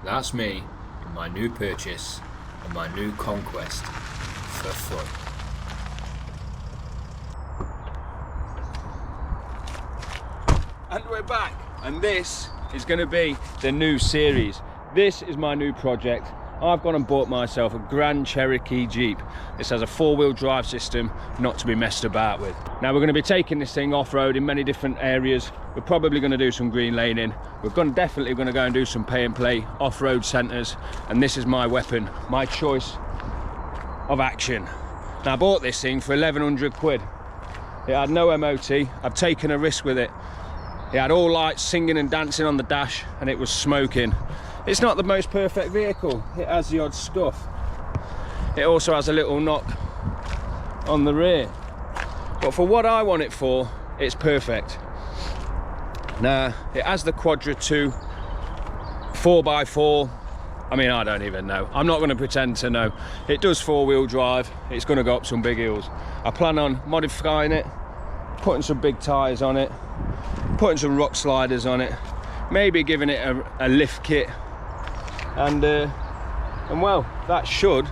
That's me in my new purchase and my new conquest for fun. And we're back, and this is going to be the new series. This is my new project. I've gone and bought myself a Grand Cherokee Jeep. This has a four-wheel drive system, not to be messed about with. Now we're going to be taking this thing off-road in many different areas. We're probably going to do some green laning. We're definitely going to go and do some pay and play off-road centres, and this is my weapon, my choice of action. Now I bought this thing for 1100 quid. It had no MOT. I've taken a risk with it. It had all lights, singing and dancing on the dash, and it was smoking. It's not the most perfect vehicle. It has the odd scuff. It also has a little knock on the rear. But for what I want it for, it's perfect. Now, it has the Quadra 2 4x4. I mean, I don't even know. I'm not going to pretend to know. It does four-wheel drive. It's going to go up some big hills. I plan on modifying it, putting some big tyres on it, putting some rock sliders on it, maybe giving it a lift kit, and well, that should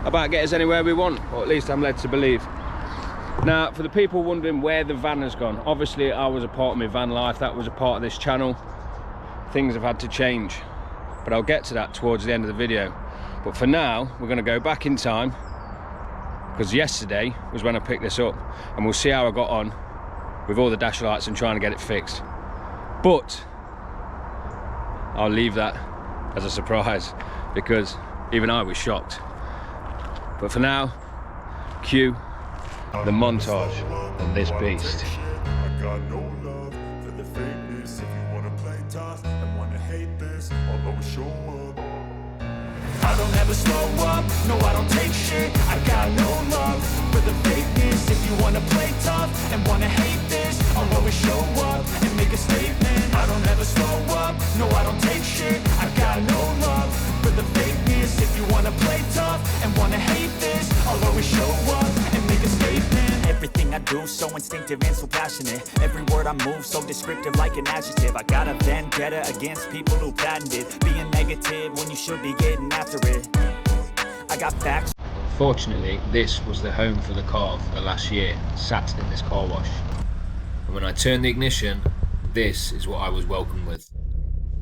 about get us anywhere we want, or at least I'm led to believe. Now, for the people wondering where the van has gone, obviously I was a part of my van life, that was a part of this channel. Things have had to change, but I'll get to that towards the end of the video. But for now, we're going to go back in time, because yesterday was when I picked this up, and we'll see how I got on with all the dash lights and trying to get it fixed. But I'll leave that as a surprise, because even I was shocked. But for now, cue the montage of this beast. I got no love for the fakeness. If you wanna play tough and wanna hate this, I'll always show up. I don't ever slow up, no I don't take shit. I got no love for the fakeness. If you wanna play tough and wanna hate this, I'll always show up and make a statement. I don't ever slow up, no I don't take shit. I got no love for the fakeness. If you wanna play tough and wanna hate this, I'll always show up and make a statement. Everything I do so instinctive and so passionate. Every word I move so descriptive like an adjective. I got a vendetta against people who patented being negative when you should be getting after it. I got facts. Fortunately, this was the home for the car for the last year, sat in this car wash. And when I turned the ignition, this is what I was welcomed with.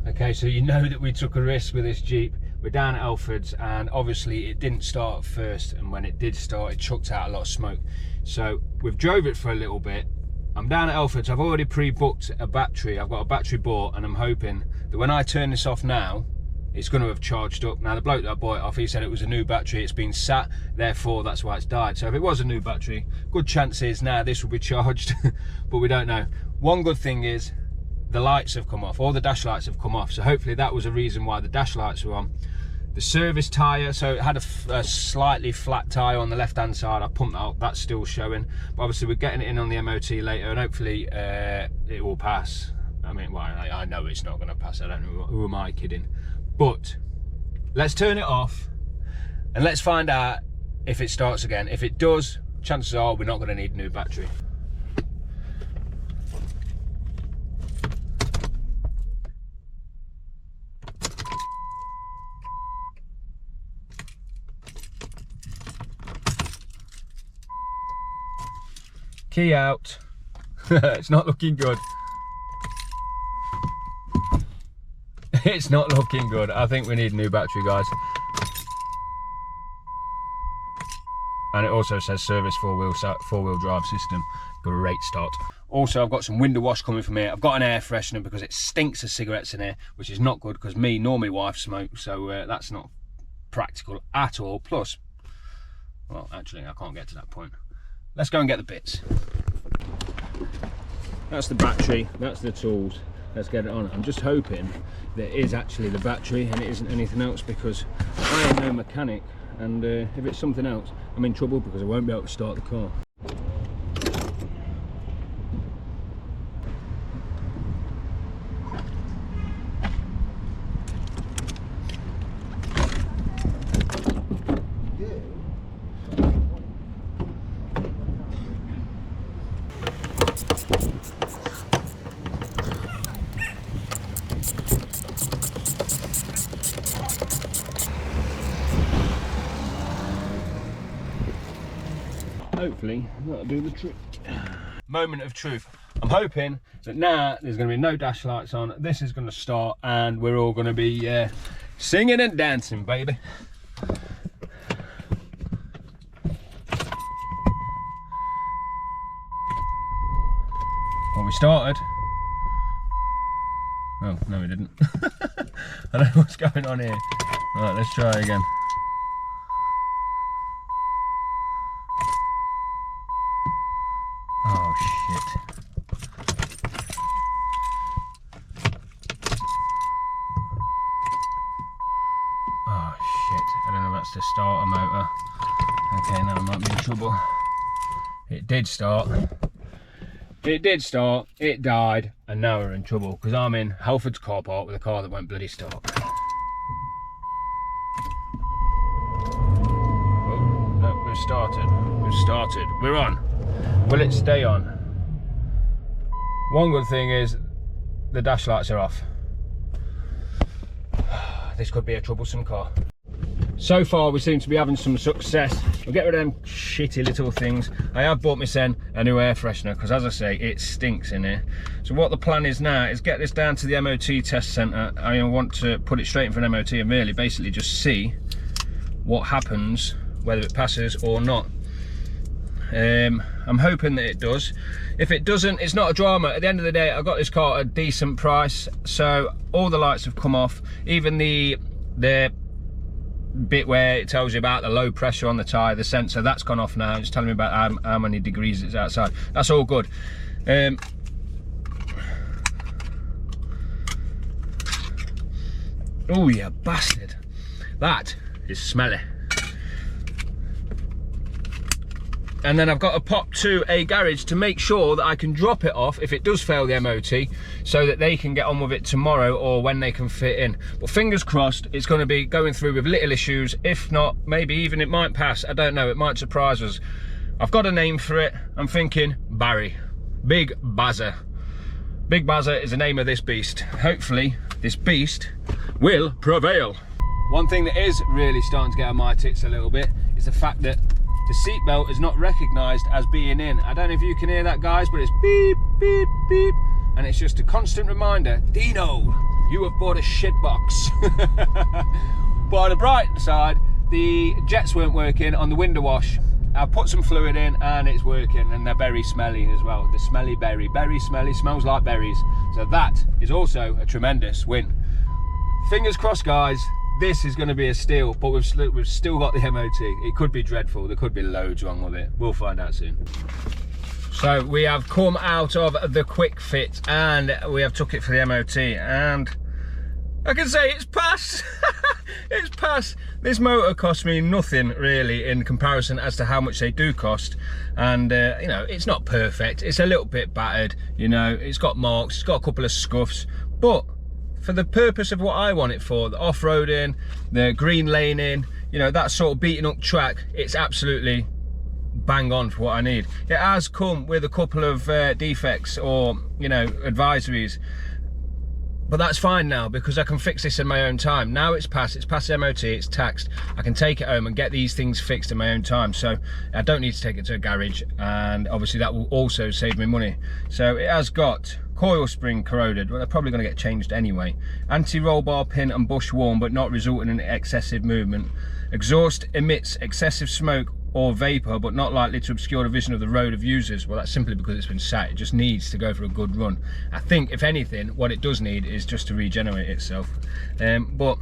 Okay, so you know that we took a risk with this Jeep. We're down at Elford's, and obviously it didn't start at first, and when it did start, it chucked out a lot of smoke. So we've drove it for a little bit. I'm down at Elford's. I've already pre-booked a battery. I've got a battery bought, and I'm hoping that when I turn this off now, it's going to have charged up. Now the bloke that I bought it off, he said it was a new battery. It's been sat, therefore that's why it's died. So if it was a new battery, good chances now this will be charged, but we don't know. One good thing is the lights have come off. All the dash lights have come off, so hopefully that was a reason why the dash lights were on. The service tyre, so it had a slightly flat tyre on the left hand side. I pumped that out, that's still showing, but obviously we're getting it in on the MOT later, and hopefully it will pass. I mean, well, I know it's not going to pass. I don't know, who am I kidding? But let's turn it off and let's find out if it starts again. If it does, chances are we're not going to need a new battery. Key out. It's not looking good. It's not looking good. I think we need a new battery, guys. And it also says service four-wheel drive system. Great start. Also, I've got some window wash coming from here. I've got an air freshener because it stinks of cigarettes in here, which is not good because me nor my wife smoke, so that's not practical at all. Plus, well, actually, I can't get to that point. Let's go and get the bits. That's the battery, that's the tools. Let's get it on. I'm just hoping that it is actually the battery and it isn't anything else, because I am no mechanic, and if it's something else, I'm in trouble because I won't be able to start the car. hopefully that'll do the trick. Moment of truth. I'm hoping that now there's going to be no dash lights on, this is going to start and we're all going to be singing and dancing, baby. Well, we started. Oh, no we didn't. I don't know what's going on here. Right, let's try again. Oh shit. Oh shit, I don't know if that's the starter motor. Okay, now I might be in trouble. It did start. It did start, it died, and now we're in trouble because I'm in Halford's car park with a car that won't bloody start. Oh, no, we've started. We've started. We're on. Will it stay on? One good thing is the dash lights are off. This could be a troublesome car. So far we seem to be having some success. We'll get rid of them shitty little things. I have bought myself a new air freshener because, as I say, it stinks in here. So what the plan is now is get this down to the MOT test centre. I want to put it straight in for an MOT and really basically just see what happens, whether it passes or not. I'm hoping that it does. If it doesn't, it's not a drama. At the end of the day, I got this car at a decent price, so all the lights have come off, even the bit where it tells you about the low pressure on the tyre, the sensor, that's gone off now. It's telling me about how many degrees it's outside. That's all good. Oh, you bastard. That is smelly. And then I've got to pop to a garage to make sure that I can drop it off if it does fail the MOT, so that they can get on with it tomorrow or when they can fit in. But fingers crossed, it's going to be going through with little issues. If not, maybe even it might pass. I don't know, it might surprise us. I've got a name for it. I'm thinking Barry. Big Bazza. Big Bazza is the name of this beast. Hopefully this beast will prevail. One thing that is really starting to get on my tits a little bit is the fact that the seatbelt is not recognised as being in. I don't know if you can hear that, guys, but it's beep, beep, beep. And it's just a constant reminder, Dino, you have bought a shit box. But on the bright side, the jets weren't working on the window wash. I put some fluid in and it's working, and they're very smelly as well. The smelly berry, berry smelly, smells like berries. So that is also a tremendous win. Fingers crossed, guys. This is going to be a steal, but we've still got the MOT. It could be dreadful. There could be loads wrong with it. We'll find out soon. So we have come out of the quick fit and we have took it for the MOT, and I can say it's passed. It's passed. This motor cost me nothing really in comparison as to how much they do cost, and you know, it's not perfect. It's a little bit battered, you know, it's got marks, it's got a couple of scuffs, but for the purpose of what I want it for, the off-roading, the green laning, you know, that sort of beating up track, it's absolutely bang on for what I need. It has come with a couple of defects or, you know, advisories, but that's fine now because I can fix this in my own time. Now it's past MOT, it's taxed. I can take it home and get these things fixed in my own time, so I don't need to take it to a garage, and obviously that will also save me money. So it has got coil spring corroded, well, they're probably going to get changed anyway. Anti-roll bar pin and bush worn, but not resulting in excessive movement. Exhaust emits excessive smoke or vapour, but not likely to obscure the vision of the road of users. Well, that's simply because it's been sat. It just needs to go for a good run. I think, if anything, what it does need is just to regenerate itself. But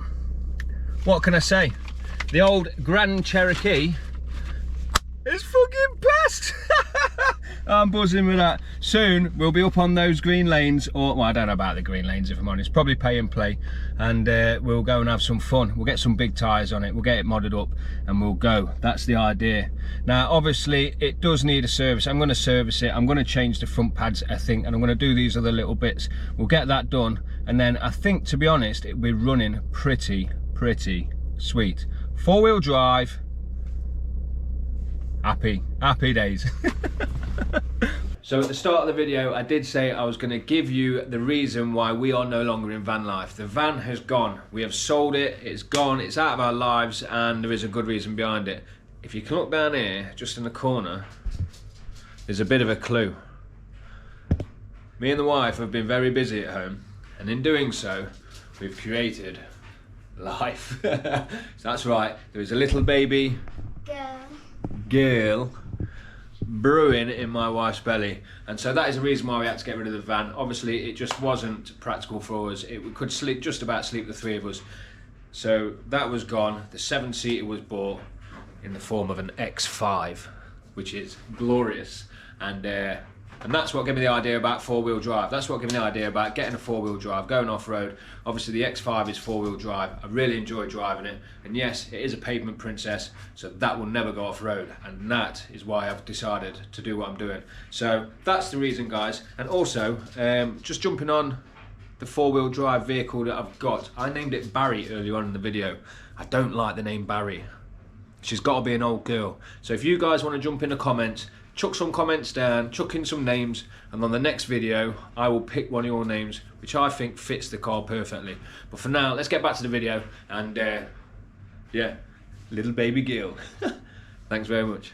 what can I say? The old Grand Cherokee is fucking past. I'm buzzing with that. Soon we'll be up on those green lanes, or well, I don't know about the green lanes if I'm honest, probably pay and play, and we'll go and have some fun. We'll get some big tyres on it, we'll get it modded up and we'll go. That's the idea. Now obviously it does need a service. I'm going to service it, I'm going to change the front pads I think, and I'm going to do these other little bits. We'll get that done, and then I think, to be honest, it'll be running pretty sweet. 4-wheel drive, happy days. So at the start of the video I did say I was going to give you the reason why we are no longer in van life. The van has gone, we have sold it, it's gone, it's out of our lives, and there is a good reason behind it. if you can look down here, just in the corner, there's a bit of a clue. Me and the wife have been very busy at home, and in doing so, we've created life. So that's right, there is a little baby girl brewing in my wife's belly, and so that is the reason why we had to get rid of the van. Obviously, it just wasn't practical for us. We could sleep, just about sleep, the three of us. So that was gone. The 7-seater was bought in the form of an X5, which is glorious, and that's what gave me the idea about four-wheel drive. That's what gave me the idea about getting a four-wheel drive, going off-road. Obviously the X5 is four-wheel drive. I really enjoy driving it, and yes, it is a pavement princess, so that will never go off-road, and that is why I've decided to do what I'm doing. So that's the reason, guys. And also, just jumping on the four-wheel drive vehicle that I've got, I named it Barry earlier on in the video. I don't like the name Barry. She's got to be an old girl. So if you guys want to jump in the comments, chuck some comments down, chuck in some names, and on the next video I will pick one of your names which I think fits the car perfectly. But for now, let's get back to the video, and yeah, little baby girl. Thanks very much.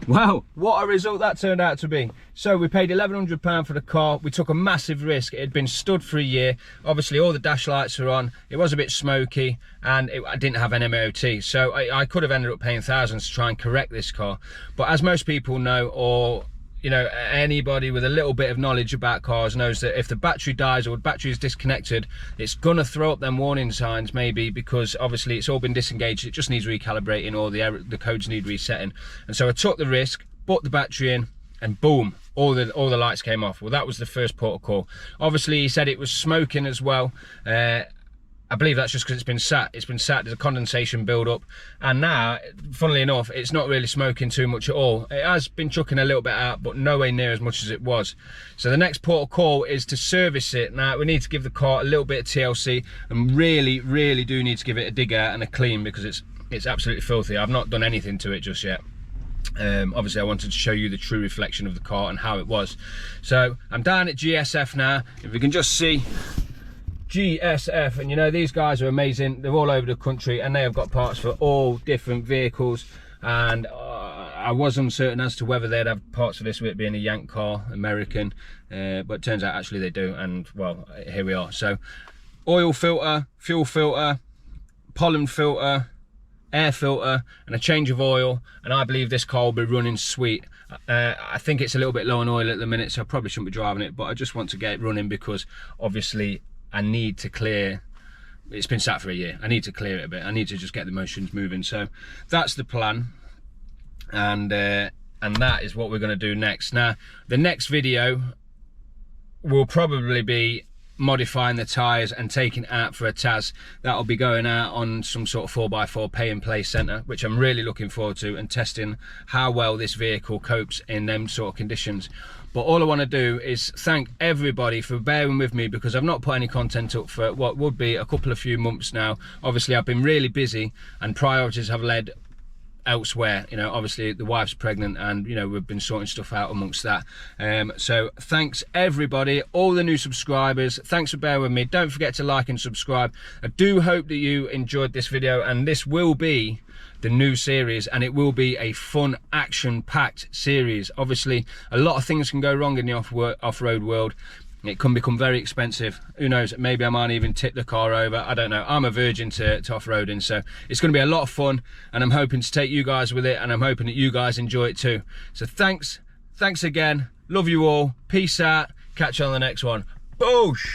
Wow, what a result that turned out to be. So we paid £1,100 for the car. We took a massive risk. It had been stood for a year. Obviously all the dash lights are on. It was a bit smoky, and I didn't have an MOT. So I could have ended up paying thousands to try and correct this car. But as most people know, or you know, anybody with a little bit of knowledge about cars knows that if the battery dies or the battery is disconnected, it's gonna throw up them warning signs, maybe because obviously it's all been disengaged. It just needs recalibrating, or the codes need resetting. And so I took the risk, put the battery in, and boom, all the lights came off. Well, that was the first port of call. Obviously he said it was smoking as well. I believe that's just because it's been sat. It's been sat, there's a condensation build up, and now, funnily enough, it's not really smoking too much at all. It has been chucking a little bit out, but nowhere near as much as it was. So the next port of call is to service it. Now we need to give the car a little bit of TLC, and really do need to give it a dig out and a clean, because it's absolutely filthy. I've not done anything to it just yet. Obviously I wanted to show you the true reflection of the car and how it was. So I'm down at GSF now. If you can just see GSF, and you know, these guys are amazing. They're all over the country, and they have got parts for all different vehicles, and I was uncertain as to whether they'd have parts for this with it being a Yank car, American, but it turns out actually they do, and well, here we are. So oil filter, fuel filter, pollen filter, air filter, and a change of oil, and I believe this car will be running sweet. I think it's a little bit low on oil at the minute, so I probably shouldn't be driving it, but I just want to get it running because obviously I need to clear. It's been sat for a year. I need to clear it a bit. I need to just get the motions moving. So that's the plan, and that is what we're going to do next. Now the next video will probably be modifying the tyres and taking it out for a TAS. That'll be going out on some sort of 4x4 pay and play centre, which I'm really looking forward to, and testing how well this vehicle copes in them sort of conditions. But all I want to do is thank everybody for bearing with me, because I've not put any content up for what would be a couple of few months now. Obviously I've been really busy, and priorities have led elsewhere. You know, obviously the wife's pregnant, and you know, we've been sorting stuff out amongst that. So thanks everybody, all the new subscribers, thanks for bearing with me. Don't forget to like and subscribe. I do hope that you enjoyed this video, and this will be the new series, and it will be a fun, action-packed series. Obviously a lot of things can go wrong in the off-road world. It can become very expensive. Who knows, maybe I might even tip the car over. I don't know. I'm a virgin to off-roading, so it's going to be a lot of fun, and I'm hoping to take you guys with it, and I'm hoping that you guys enjoy it too. So thanks again. Love you all. Peace out. Catch you on the next one. Boosh!